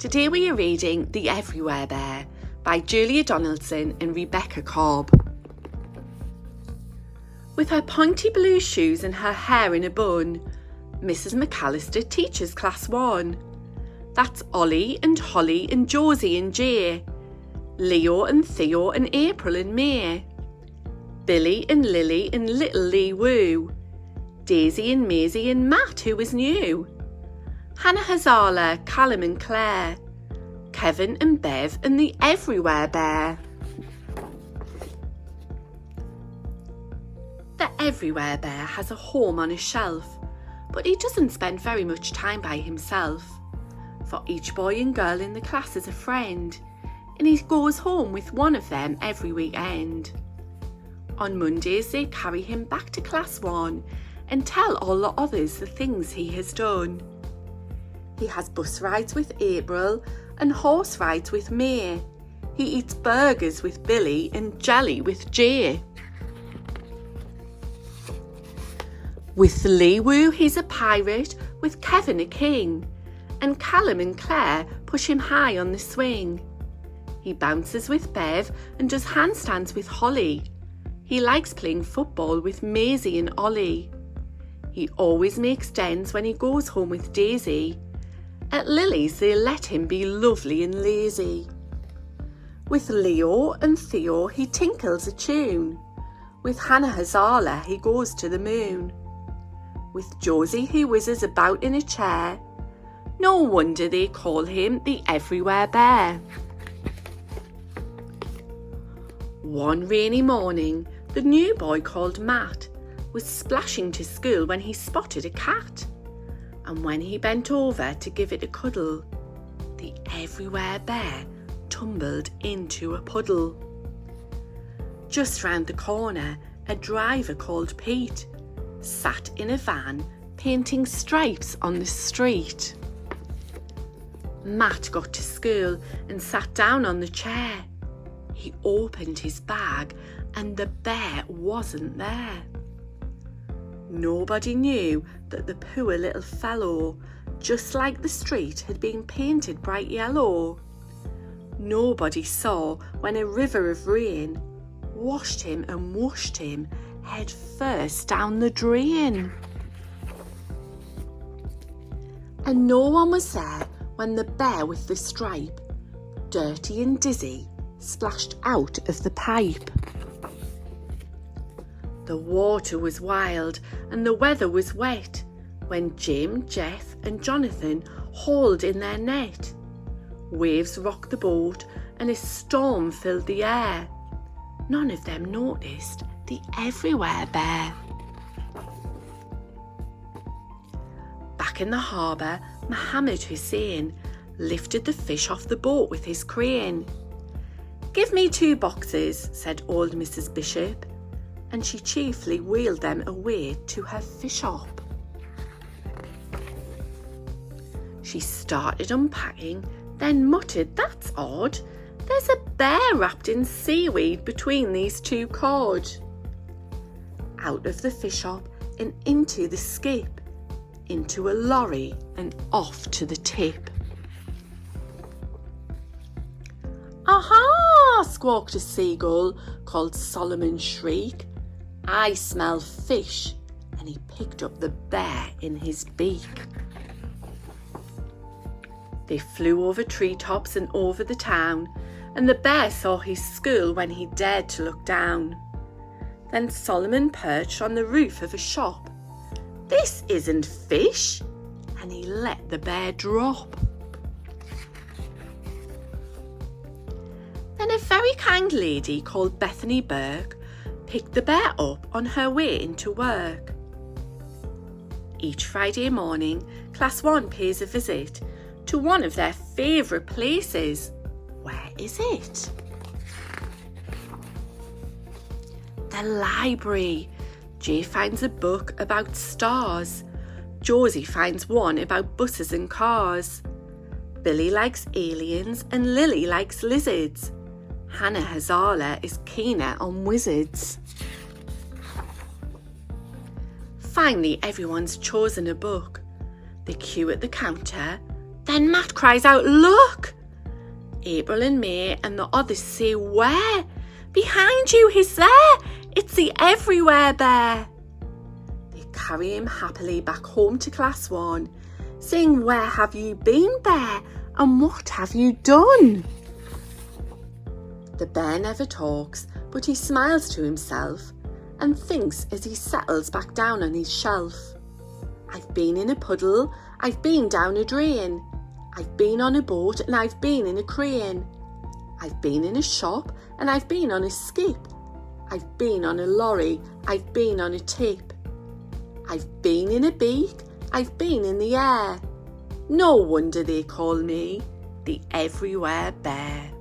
Today we are reading The Everywhere Bear by Julia Donaldson and Rebecca Cobb. With her pointy blue shoes and her hair in a bun, Mrs. McAllister teaches Class 1. That's Ollie and Holly and Josie and Jay, Leo and Theo and April and May, Billy and Lily and little Lee Woo, Daisy and Maisie and Matt, who is new, Hannah Hazala, Callum and Claire, Kevin and Bev and the Everywhere Bear. The Everywhere Bear has a home on a shelf, but he doesn't spend very much time by himself. For each boy and girl in the class is a friend, and he goes home with one of them every weekend. On Mondays they carry him back to Class 1 and tell all the others the things he has done. He has bus rides with April and horse rides with May. He eats burgers with Billy and jelly with Jay. With Lee Woo he's a pirate, with Kevin a king, and Callum and Claire push him high on the swing. He bounces with Bev and does handstands with Holly. He likes playing football with Maisie and Ollie. He always makes dens when he goes home with Daisy. At Lily's they let him be lovely and lazy. With Leo and Theo he tinkles a tune. With Hannah Hazala he goes to the moon. With Josie he whizzes about in a chair. No wonder they call him the Everywhere Bear. One rainy morning, the new boy called Matt was splashing to school when he spotted a cat. And when he bent over to give it a cuddle, the Everywhere Bear tumbled into a puddle. Just round the corner, a driver called Pete sat in a van painting stripes on the street. Matt got to school and sat down on the chair. He opened his bag and the bear wasn't there. Nobody knew that the poor little fellow, just like the street, had been painted bright yellow. Nobody saw when a river of rain washed him and whooshed him head first down the drain. And no one was there when the bear with the stripe, dirty and dizzy, splashed out of the pipe. The water was wild and the weather was wet when Jim, Jeff and Jonathan hauled in their net. Waves rocked the boat and a storm filled the air. None of them noticed the Everywhere Bear. Back in the harbour, Mohammed Hussein lifted the fish off the boat with his crane. "Give me 2 boxes," said old Mrs. Bishop, and she cheerfully wheeled them away to her fish shop. She started unpacking, then muttered, "That's odd. There's a bear wrapped in seaweed between these 2 cord." Out of the fish shop and into the skip, into a lorry and off to the tip. "Aha!" squawked a seagull called Solomon Shriek. "I smell fish," and he picked up the bear in his beak. They flew over treetops and over the town, and the bear saw his school when he dared to look down. Then Solomon perched on the roof of a shop. "This isn't fish," and he let the bear drop. Then a very kind lady called Bethany Burke picked the bear up on her way into work. Each Friday morning, Class 1 pays a visit to one of their favourite places. Where is it? The library. Jay finds a book about stars. Josie finds one about buses and cars. Billy likes aliens and Lily likes lizards. Hannah Hazala is keener on wizards. Finally, everyone's chosen a book. They queue at the counter, Then Matt cries out, "Look!" April and May and the others say, "Where?" "Behind you, he's there! It's the Everywhere Bear!" They carry him happily back home to Class 1, saying, "Where have you been, Bear? And what have you done?" The bear never talks, but he smiles to himself and thinks as he settles back down on his shelf. "I've been in a puddle, I've been down a drain. I've been on a boat and I've been in a crane. I've been in a shop and I've been on a skip. I've been on a lorry, I've been on a tip. I've been in a beak, I've been in the air. No wonder they call me the Everywhere Bear."